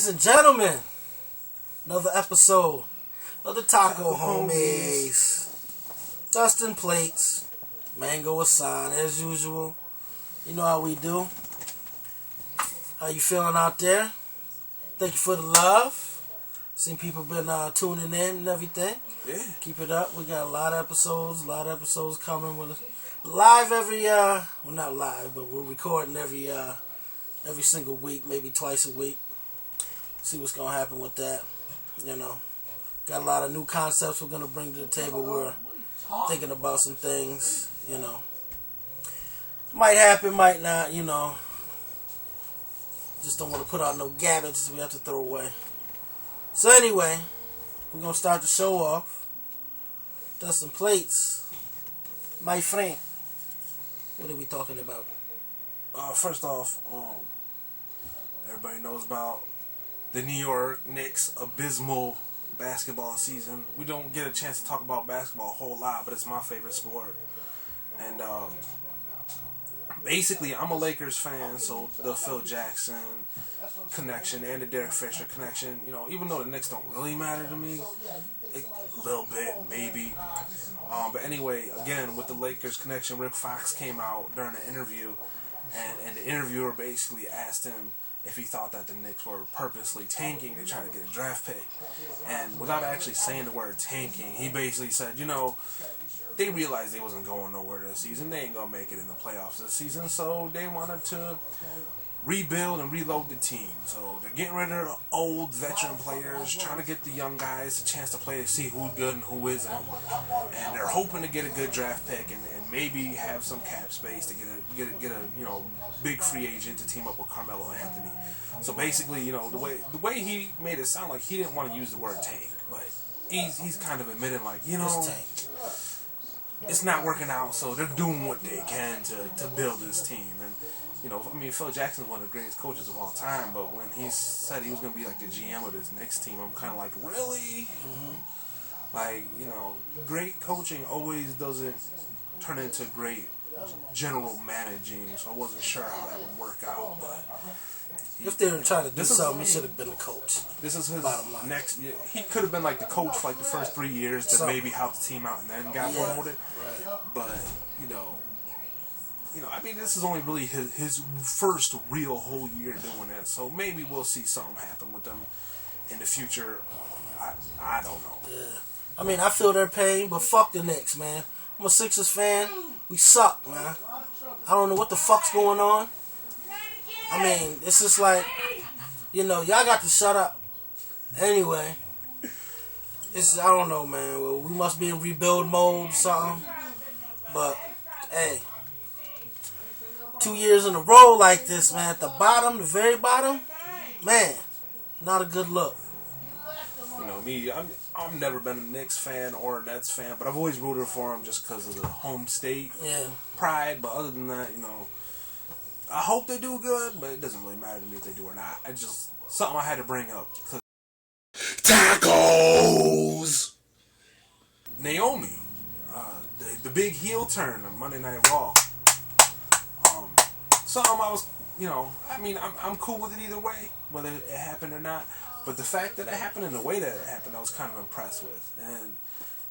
Ladies and gentlemen, another episode, another taco homies. Dustin plates, mango aside as usual. You know how we do. How you feeling out there? Thank you for the love. Seen people been tuning in and everything. Yeah. Keep it up. We got a lot of episodes coming with live every well, not live, but we're recording every single week, maybe twice a week. See what's gonna happen with that. You know, got a lot of new concepts we're gonna bring to the table. We're thinking about some things. You know, might happen, might not. You know, just don't want to put out no garbage we have to throw away. So anyway, we're gonna start the show off. Dustin plates, my friend. What are we talking about? First off, everybody knows about the New York Knicks' abysmal basketball season. We don't get a chance to talk about basketball a whole lot, but it's my favorite sport. And basically, I'm a Lakers fan, so the Phil Jackson connection and the Derek Fisher connection, you know, even though the Knicks don't really matter to me, a little bit, maybe. But anyway, again, with the Lakers connection, Rick Fox came out during an interview, and the interviewer basically asked him if he thought that the Knicks were purposely tanking to try to get a draft pick. And without actually saying the word tanking, he basically said, you know, they realized they wasn't going nowhere this season. They ain't going to make it in the playoffs this season, so they wanted to rebuild and reload the team. So they're getting rid of the old veteran players, trying to get the young guys a chance to play to see who's good and who isn't. And they're hoping to get a good draft pick and maybe have some cap space to get a you know, big free agent to team up with Carmelo Anthony. So basically, you know, the way he made it sound like he didn't want to use the word tank, but he's kind of admitting, like, you know, it's not working out, so they're doing what they can to build this team. And you know, I mean, Phil Jackson's one of the greatest coaches of all time, but when he said he was going to be like the GM of this Knicks team, I'm kind of like, really? Mm-hmm. Like, you know, great coaching always doesn't turn into great general managing, so I wasn't sure how that would work out. But if they were trying to do something, he should have been the coach. This is his next year. He could have been like the coach for like the first 3 years to maybe help the team out and then got promoted. Right. But, you know, I mean, this is only really his first real whole year doing that, so maybe we'll see something happen with them in the future. I don't know. Yeah. I mean, I feel their pain, but fuck the Knicks, man. I'm a Sixers fan. We suck, man. I don't know what the fuck's going on. I mean, it's just like, you know, y'all got to shut up. Anyway, I don't know, man. Well, we must be in rebuild mode or something. But, hey, 2 years in a row like this, man, at the bottom, the very bottom, man, not a good look. You know, me, I've never been a Knicks fan or a Nets fan, but I've always rooted for them just because of the home state pride. But other than that, you know, I hope they do good, but it doesn't really matter to me if they do or not. It's just something I had to bring up. Tacos! Naomi, the big heel turn on Monday Night Raw. Something I was, you know, I mean, I'm cool with it either way, whether it happened or not. But the fact that it happened in the way that it happened, I was kind of impressed with. And,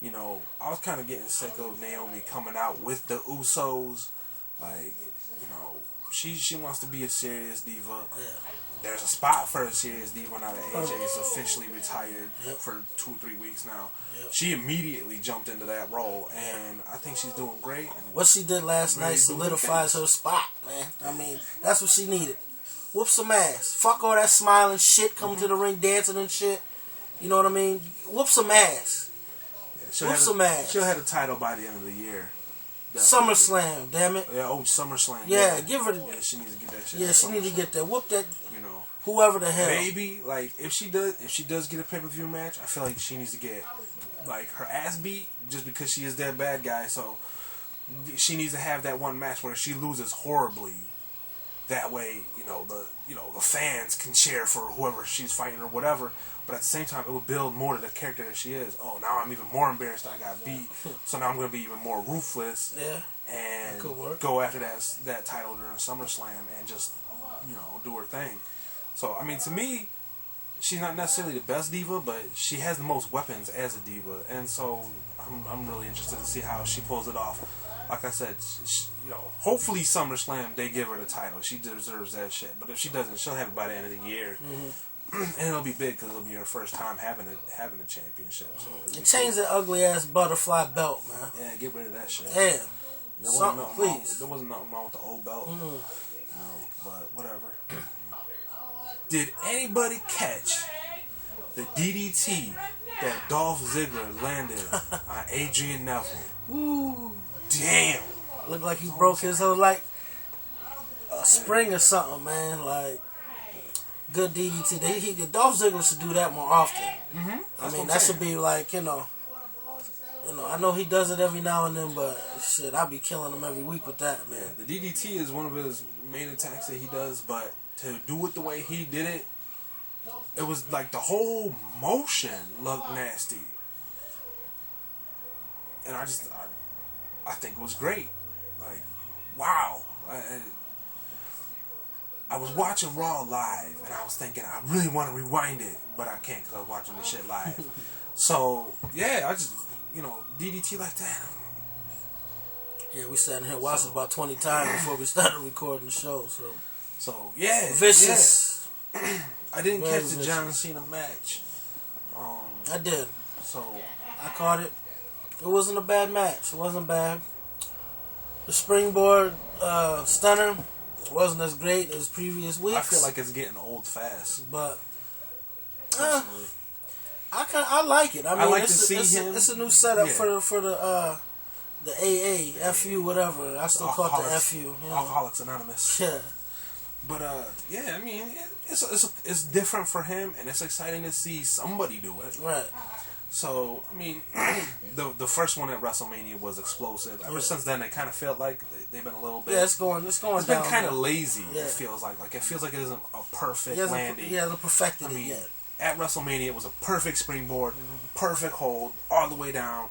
you know, I was kind of getting sick of Naomi coming out with the Usos. Like, you know, she wants to be a serious diva. Yeah. There's a spot for a serious diva now that AJ is officially retired for 2 or 3 weeks now. Yep. She immediately jumped into that role, and I think she's doing great. And what she did last night solidifies her spot, man. I mean, that's what she needed. Whoop some ass. Fuck all that smiling shit, coming to the ring dancing and shit. You know what I mean? Whoop some ass. Yeah, whoop some ass. She'll have a title by the end of the year. Definitely. SummerSlam, damn it. Yeah, SummerSlam. Yeah, give her. Yeah, she needs to get that shit. Yeah, she needs to get that. Whoop that. You know, whoever the hell. Maybe like if she does get a pay-per-view match, I feel like she needs to get like her ass beat just because she is that bad guy. So she needs to have that one match where she loses horribly. That way, you know the fans can cheer for whoever she's fighting or whatever. But at the same time, it would build more to the character that she is. Oh, now I'm even more embarrassed I got beat. So now I'm going to be even more ruthless. Yeah. And go after that title during SummerSlam and just, do her thing. So, I mean, to me, she's not necessarily the best diva, but she has the most weapons as a diva, and so I'm really interested to see how she pulls it off. Like I said, hopefully SummerSlam they give her the title. She deserves that shit. But if she doesn't, she'll have it by the end of the year, and it'll be big because it'll be her first time having a championship. So and change the ugly ass butterfly belt, man. Yeah, get rid of that shit. Damn. Please. There wasn't nothing wrong with the old belt. But whatever. Did anybody catch the DDT that Dolph Ziggler landed on Adrian Neville? Ooh. Damn. Looked like he broke his whole, like, a spring or something, man. Like, good DDT. The Dolph Ziggler should do that more often. I mean, that should be like, I know he does it every now and then, but shit, I'll be killing him every week with that, man. Yeah, the DDT is one of his main attacks that he does, but to do it the way he did it, it was like the whole motion looked nasty. And I think it was great. Like, wow. I was watching Raw live, and I was thinking, I really want to rewind it, but I can't because I was watching this shit live. So, yeah, I just, DDT like that. Yeah, we sat in here watching about 20 times before we started recording the show, So, yeah. Vicious. Yeah. I didn't catch the John Cena match. I did. So, I caught it. It wasn't a bad match. It wasn't bad. The springboard stunner wasn't as great as previous weeks. I feel like it's getting old fast. But I like it. I mean, I like to see him. It's a new setup for the AA, FU, whatever. I still call it the FU. Alcoholics Anonymous. Yeah. But yeah, I mean, it's different for him, and it's exciting to see somebody do it. Right. So I mean, the first one at WrestleMania was explosive. Ever since then, they kind of felt like they've been a little bit. Yeah, it's going. It's been kind of lazy. Yeah. It feels like it feels like it isn't a perfect landing. He hasn't perfected it yet. At WrestleMania, it was a perfect springboard, perfect hold all the way down,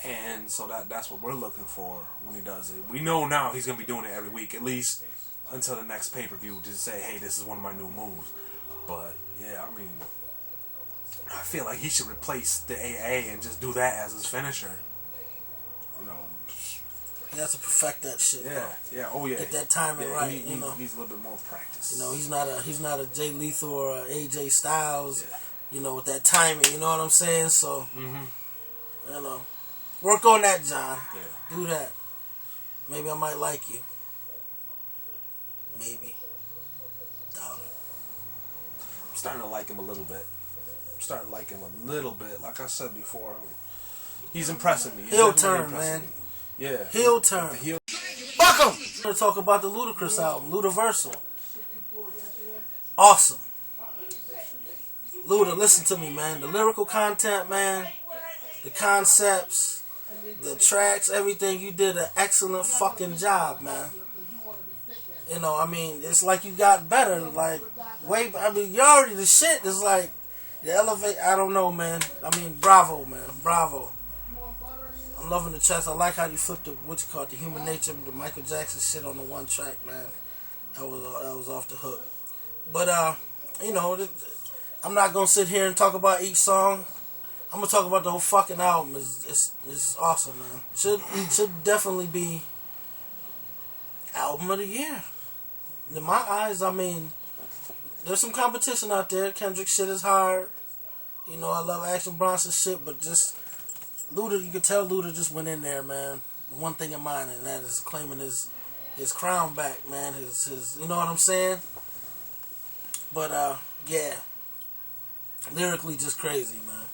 and so that's what we're looking for when he does it. We know now he's gonna be doing it every week, at least until the next pay-per-view. Just say, hey, this is one of my new moves. But yeah, I mean, I feel like he should replace the AA and just do that as his finisher. He has to perfect that shit. Yeah, bro. yeah, oh yeah. Get that timing right. He needs a little bit more practice. He's not a Jay Lethal or a AJ Styles. Yeah. With that timing. You know what I'm saying? So, work on that, John. Yeah. Do that. Maybe I might like you. Maybe. Doubt it. I'm starting to like him a little bit. Like I said before, he's impressing me. Heel turn, man. Yeah. Heel turn. Fuck him! I'm going to talk about the Ludacris album, Ludaversal. Awesome. Luda, listen to me, man. The lyrical content, man. The concepts. The tracks, everything. You did an excellent fucking job, man. It's like you got better. You're already the shit. It's like, you elevate. I don't know, man. Bravo, man. Bravo. I'm loving the tracks. I like how you flipped the Human Nature, the Michael Jackson shit on the one track, man. That was off the hook. But, I'm not going to sit here and talk about each song. I'm going to talk about the whole fucking album. It's awesome, man. Should definitely be album of the year. In my eyes, there's some competition out there. Kendrick shit is hard. I love Action Bronson shit, but just Luda, you can tell Luda just went in there, man. One thing in mind, and that is claiming his crown back, man. His you know what I'm saying? But yeah, lyrically just crazy, man.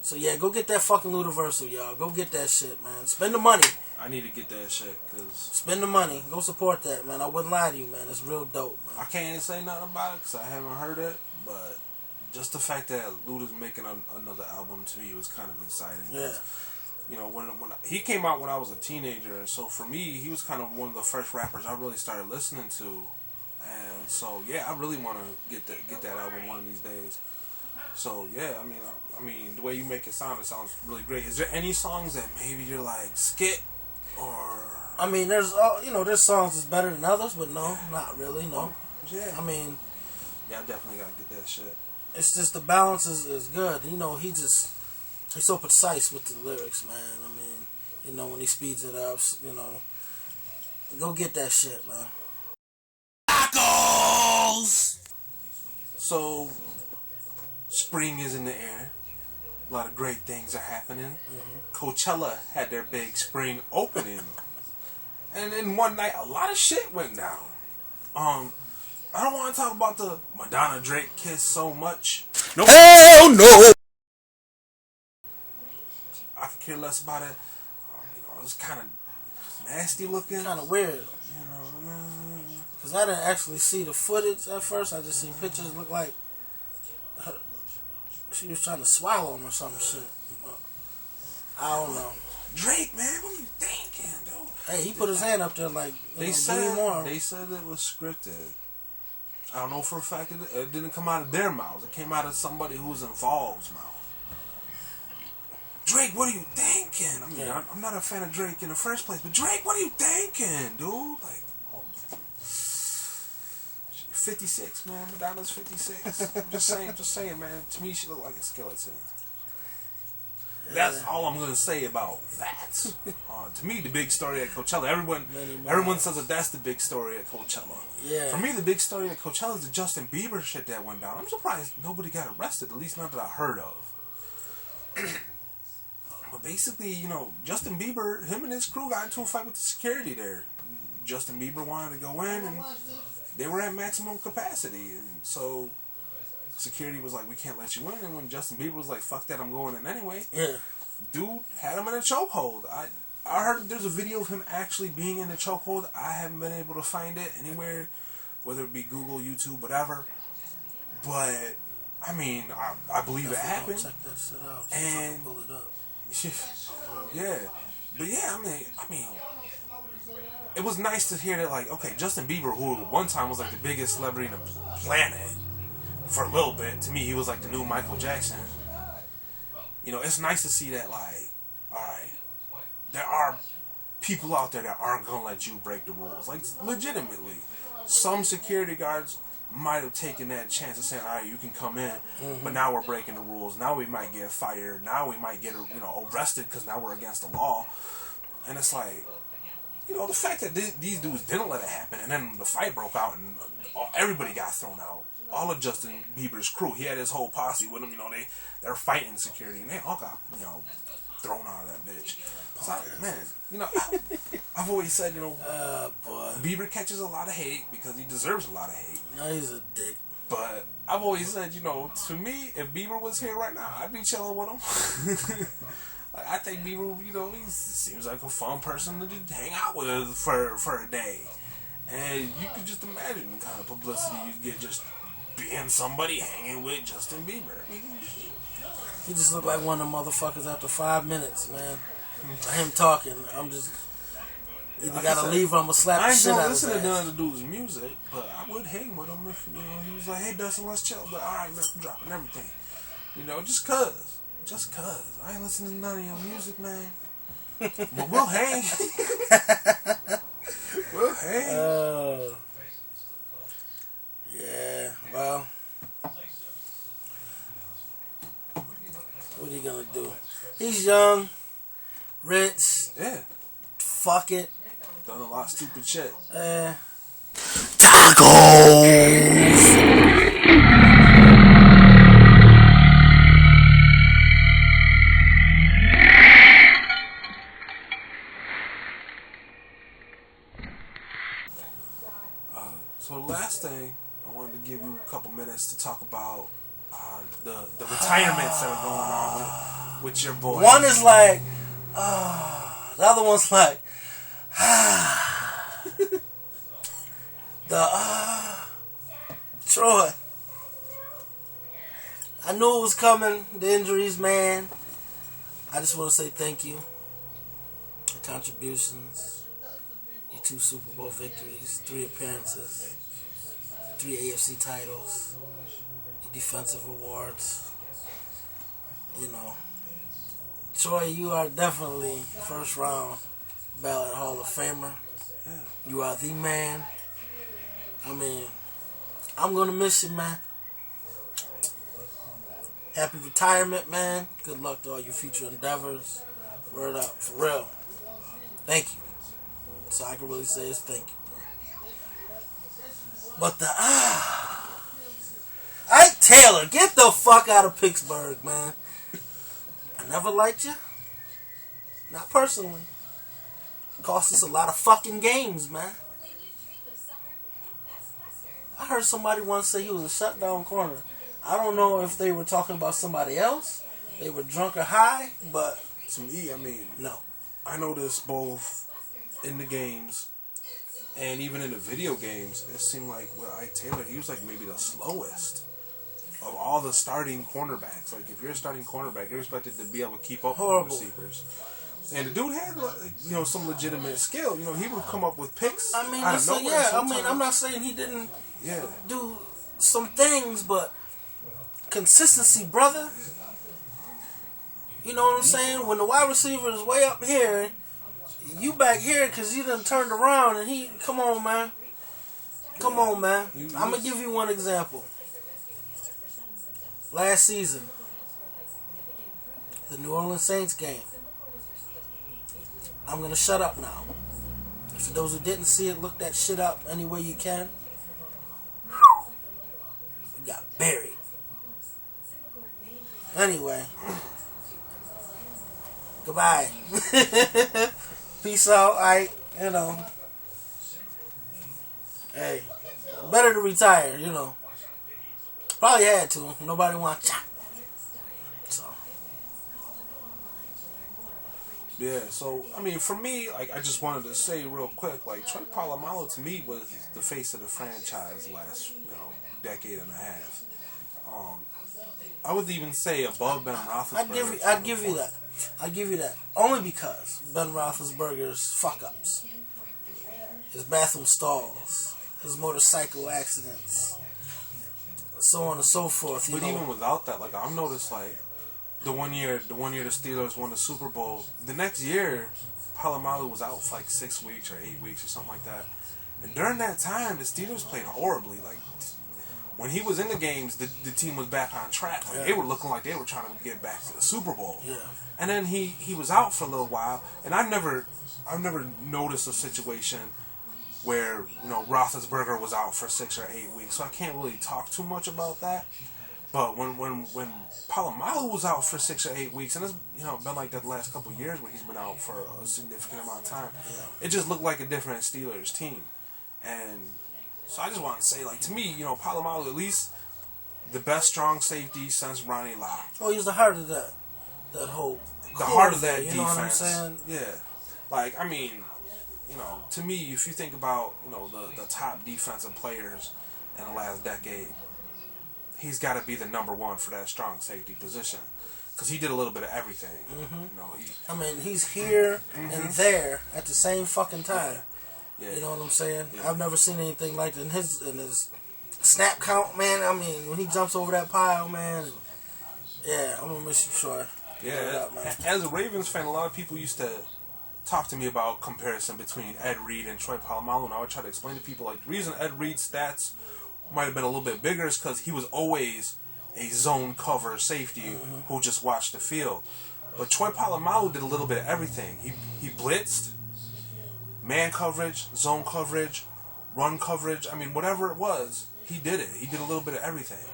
So yeah, go get that fucking Ludaversal, y'all. Go get that shit, man. Spend the money. I need to get that shit, cause spend the money. Go support that, man. I wouldn't lie to you, man. It's real dope, man. I can't say nothing about it because I haven't heard it, but just the fact that Luda's making another album to me was kind of exciting. Yeah. When he came out when I was a teenager, and so for me, he was kind of one of the first rappers I really started listening to, and so yeah, I really want to get that album one of these days. So yeah, I mean, the way you make it sounds really great. Is there any songs that maybe you're like skip or? There's there's songs that's better than others, but no, not really, no. Yeah. Yeah, I definitely gotta get that shit. it's just the balance is good. You know, he's so precise with the lyrics, man. I mean, you know, when he speeds it up, you know, go get that shit, man. Tacos! So, spring is in the air. A lot of great things are happening. Coachella had their big spring opening. And then one night, a lot of shit went down. I don't want to talk about the Madonna Drake kiss so much. No. Hell no! I could care less about it. You know, it was kind of nasty looking. Kind of weird. You know, because I didn't actually see the footage at first. I just seen pictures. Look like she was trying to swallow him or some shit. I don't know. Drake, man, what are you thinking, dude? Hey, he put his hand up there like, they said it was scripted. I don't know for a fact it didn't come out of their mouths. It came out of somebody who's involved's mouth. Drake, what are you thinking? I mean, I'm not a fan of Drake in the first place, but Drake, what are you thinking, dude? Like, 56, man. Madonna's 56. just saying, man. To me, she looked like a skeleton. That's all I'm gonna say about that. To me, the big story at Coachella. Everyone says that that's the big story at Coachella. Yeah. For me, the big story at Coachella is the Justin Bieber shit that went down. I'm surprised nobody got arrested. At least not that I heard of. But basically, you know, Justin Bieber, him and his crew got into a fight with the security there. Justin Bieber wanted to go in, and they were at maximum capacity, and so security was like, "We can't let you in." And when Justin Bieber was like, "Fuck that, I'm going in anyway," dude had him in a chokehold. I heard that there's a video of him actually being in a chokehold. I haven't been able to find it anywhere, whether it be Google, YouTube, whatever. But I mean, I believe it happened. Check that shit out. And pull it up. Yeah, but yeah, I mean, it was nice to hear that, like, okay, Justin Bieber, who one time was like the biggest celebrity in the planet for a little bit, to me, he was like the new Michael Jackson. You know, it's nice to see that, like, alright, there are people out there that aren't gonna let you break the rules. Like, legitimately. Some security guards might have taken that chance of saying, alright, you can come in, but now we're breaking the rules. Now we might get fired. Now we might get, you know, arrested because now we're against the law. And it's like, you know, the fact that these dudes didn't let it happen, and then the fight broke out, and everybody got thrown out. All of Justin Bieber's crew, he had his whole posse with him. You know, they're fighting security, and they all got, you know, thrown out of that bitch. So, man, you know, I've always said, you know, Bieber catches a lot of hate because he deserves a lot of hate. No, he's a dick. But I've always said, you know, to me, if Bieber was here right now, I'd be chilling with him. Like, I think Bieber, you know, he seems like a fun person to just hang out with for a day. And you could just imagine the kind of publicity you get just being somebody hanging with Justin Bieber. He just looked like one of them motherfuckers after 5 minutes, man. Him talking, I'm just either like gotta leave or I'm gonna slap the shit out of his ass. I ain't gonna listen to none of the dude's music, but I would hang with him if, you know, he was like, "Hey Dustin, let's chill." But alright, man, I'm dropping everything. You know, just cause. I ain't listening to none of your music, man. But we'll hang. We'll hang. Yeah, well, what are you gonna do? He's young, rich. Yeah. Fuck it. Done a lot of stupid shit. Tacos! So the last thing, I wanted to give you a couple minutes to talk about the retirements that are going on with your boy. One is like, the other one's like, Troy. I knew it was coming, the injuries, man. I just want to say thank you. Your contributions, your 2 Super Bowl victories, 3 appearances, 3 AFC titles, your defensive awards. You know, Troy, you are definitely first round ballot Hall of Famer. You are the man. I mean, I'm gonna miss you, man. Happy retirement, man. Good luck to all your future endeavors. Word up, for real. Thank you. That's all I can really say is thank you, bro. But Ike Taylor, get the fuck out of Pittsburgh, man. I never liked you. Not personally. Cost us a lot of fucking games, man. I heard somebody once say he was a shutdown corner. I don't know if they were talking about somebody else. They were drunk or high, but To me, I mean, no. I noticed both in the games and even in the video games, it seemed like with Ike Taylor, he was like maybe the slowest of all the starting cornerbacks. Like, if you're a starting cornerback, you're expected to be able to keep up with the receivers. And the dude had, some legitimate skill. He would come up with picks. I mean, out of nowhere I'm not saying he didn't Yeah. do some things, but consistency, brother. You know what I'm saying? When the wide receiver is way up here, you back here because you done turned around and he, come on, man. Come on, man. I'm going to give you one example. Last season, the New Orleans Saints game. I'm going to shut up now. For those who didn't see it, look that shit up any way you can. We got buried. Anyway. Goodbye. Peace out. Hey, better to retire, Probably had to. Nobody wants to. So. Yeah, so, I mean, for me, I just wanted to say real quick, Troy Polamalu to me was the face of the franchise last, decade and a half. I would even say above Ben Roethlisberger. I'd give you that. I'll give you that. Only because Ben Roethlisberger's fuck-ups. His bathroom stalls. His motorcycle accidents. So on and so forth. But even without that, I've noticed, the one year the Steelers won the Super Bowl, the next year, Polamalu was out for 6 weeks or 8 weeks or something like that. And during that time, the Steelers played horribly. When he was in the games, the team was back on track. They were looking like they were trying to get back to the Super Bowl. Yeah. And then he was out for a little while, and I've never noticed a situation where Roethlisberger was out for 6 or 8 weeks, so I can't really talk too much about that. But when Polamalu was out for 6 or 8 weeks, and it's been like that the last couple of years where he's been out for a significant amount of time, it just looked like a different Steelers team. And so I just want to say, to me, Polamalu, at least the best strong safety since Ronnie Lott. Oh, he's the heart of that whole. The heart of that defense. You know what I'm saying? Yeah. To me, if you think about, the top defensive players in the last decade, he's got to be the number one for that strong safety position. Because he did a little bit of everything. Mm-hmm. He's here and there at the same fucking time. Yeah. You know what I'm saying? Yeah. I've never seen anything like that in his snap count, man. When he jumps over that pile, man. Yeah, I'm going to miss you, Troy. Yeah, as a Ravens fan, a lot of people used to talk to me about comparison between Ed Reed and Troy Polamalu, and I would try to explain to people, the reason Ed Reed's stats might have been a little bit bigger is because he was always a zone cover safety who just watched the field. But Troy Polamalu did a little bit of everything. He blitzed, man coverage, zone coverage, run coverage. Whatever it was, he did it. He did a little bit of everything.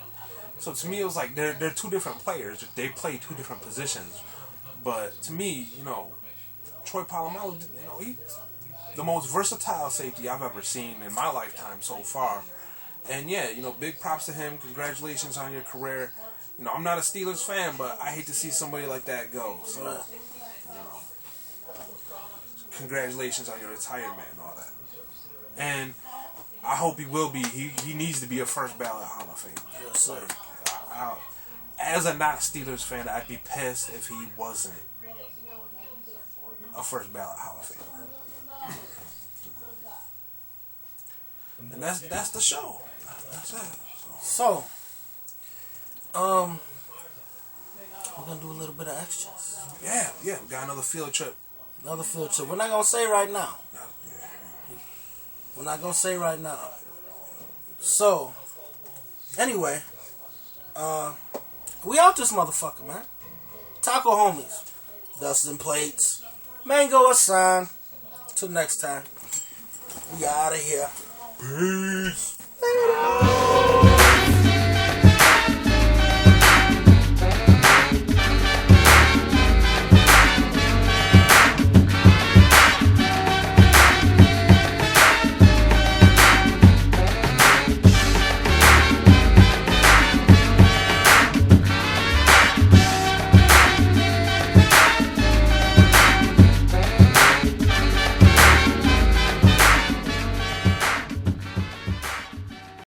So to me, it was they're two different players. They play two different positions. But to me, Troy Polamalu, he's the most versatile safety I've ever seen in my lifetime so far. And yeah, big props to him. Congratulations on your career. I'm not a Steelers fan, but I hate to see somebody like that go. So, congratulations on your retirement and all that. And I hope he will be. He needs to be a first ballot Hall of Famer. Yes, sir. As a not Steelers fan, I'd be pissed if he wasn't a first ballot Hall of Famer. And that's the show. That's it. So, we're gonna do a little bit of extras. Yeah, we got another field trip. Another field trip. We're not gonna say right now. We're not gonna say right now. So, anyway, We out this motherfucker, man. Taco homies. Dustin plates. Mango or sign. Till next time. We out of here. Peace. Later.